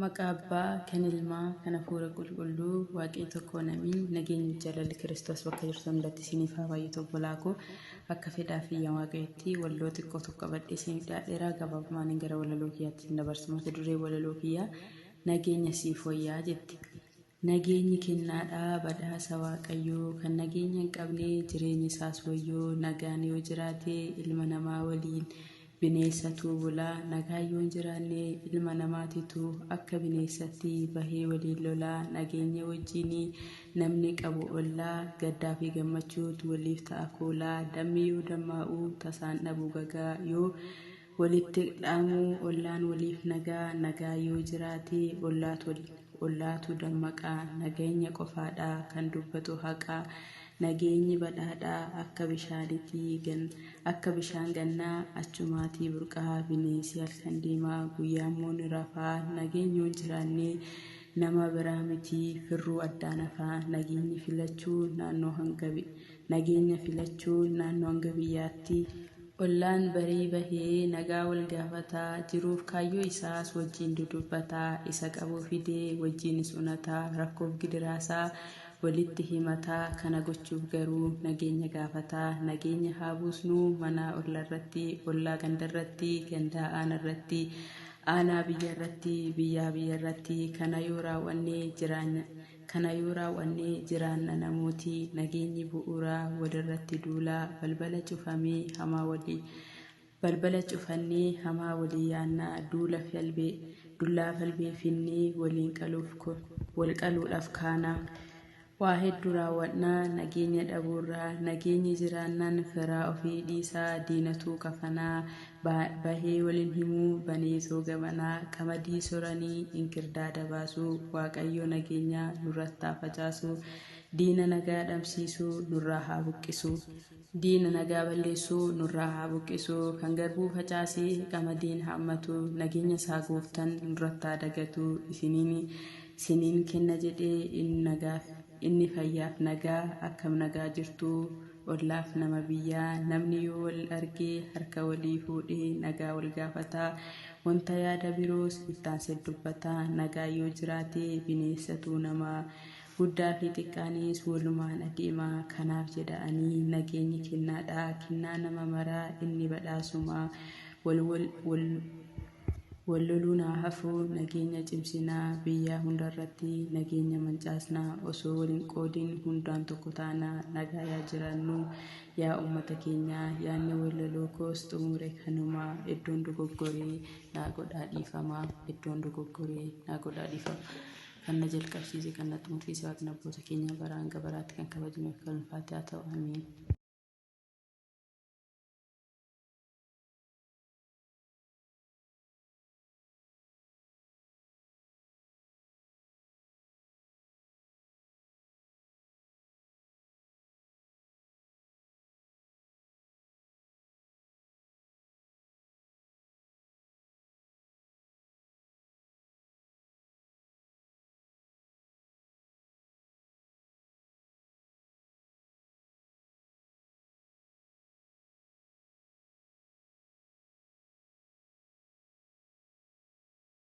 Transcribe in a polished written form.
Maqaa Abbaa, kan Ilmaa, kan Hafuura Qulqulluu, Waaqii tokkoon amiin. Nageenyi jaalalli Kiristoos bakka jirtan hundatti isiniif haa baay'atu obbolaa koo. Akka fedhaa fi yaa Waaqayyotti walloo xiqqoo tokko qabadhee isiniif dhiyaadheera. Gabaabumaan gara walaloo kiyyaatti dabarsa. Mata duree walaloo kiyyaa nageenya siif wayyaa jetti. Nageenyi kennaadhaa badhaasa Waaqayyoo, kan nageenya hin qabne jireenyi isaas wayyoo. Nagaan yoo jiraate ilma namaa waliin bineensatu bulaa. Nagaan yoo hin jiraanne ilma namaatitu akka bineensatti bahee waliin lolaa. Nageenya wajjin namni qabu ollaa, gaddaa fi gammachuutu waliif ta'a koolaa. Dammi yoo dammaa'u tasaan dhabuu gagaa, yoo walitti dhaamu ollaan waliif nagaa. Nagaa yoo jiraate ollaatu dammaqaa. Nageenya qofaadhaa kan dubbatu haqaa. Nageenyi badhaadhaa akka bishaan gannaa, achumaatii burqaa. Bineensi halkan deemaa guyyaammoo ni rafaa. Nageenyi yoo hin jiraanne nama biraa miti firruu addaan hafaa. Nageenya filachuu naannoo hanga biyyaatti. Ollaan barii bahee nagaa wal gaafataa, jiruuf kaayyoo isaas wajjin dudubbataa. Isa qabuu fidee wajjinis unataa, rakkoof gidiraasaa walitti himataa. Kana gochuuf garuu nageenya gaafataa. Nageenya haa buusnu manaa ollaarratti, ollaa gandarratti, gandaa aanarratti, aanaa biyyarratti, biyyaa biyyarratti. Kana yoo raawwanne jiraanna namooti. Nageenyi bu'uuraa walirratti duulaa. Balbala cufannee hamaa walii yaannaa. Dullaa falbee finnee wal qaluudhaaf kaana. Waa hedduu raawwadnaa nageenya dhabuurraa. Nageenyi jiraannaan firaa ofii dhiisaa, diinatu kafanaa. Bahee waliin himuu baneesoo gamanaa. Qamadii soranii inkirdaada baasuu. Waaqayyo nageenya nurratti haa facaasu. Diina nagaa dhabsiisuu nurraa haa buqqisu. Diina nagaa balleessuu nurraa haa buqqisu. Kan garbuu facaasee qamadiin haammatu, nageenya isaa gooftaan nurratti haa dagatu. Isiniin kenna jedhee inni fayyaaf nagaa. Akkam nagaa jirtu ollaaf nama biyyaa. Namni yoo wal argee harka walii fuudhee nagaa wal gaafataa. Wanta yaada biroos ittaansee dubbataa. Nagaa yoo jiraate bineensatu namaa, guddaa fi xiqqaanis walumaan adeemaa. Kanaaf jedhanii nageenyi kennaadhaa, kennaa nama maraa inni badhaasumaa. Wal loluun haa hafu nageenya cimsinaa. Biyyaa hundarratti nageenya mancaasnaa. Osoo waliin qoodin hundaan tokko taanaa. Nagaa yaa jiraannu yaa uummata keenyaa. Yaadni walaloo koos xumure kanumaa. Iddoon dogoggoree naa godhaa dhiifamaa. Kan na jalqabsiise kan na xumursiise Waaqni abboota keenyaa bara hanga baraatti kan kabajameef kan ulfaate haa ta'u. Amiin.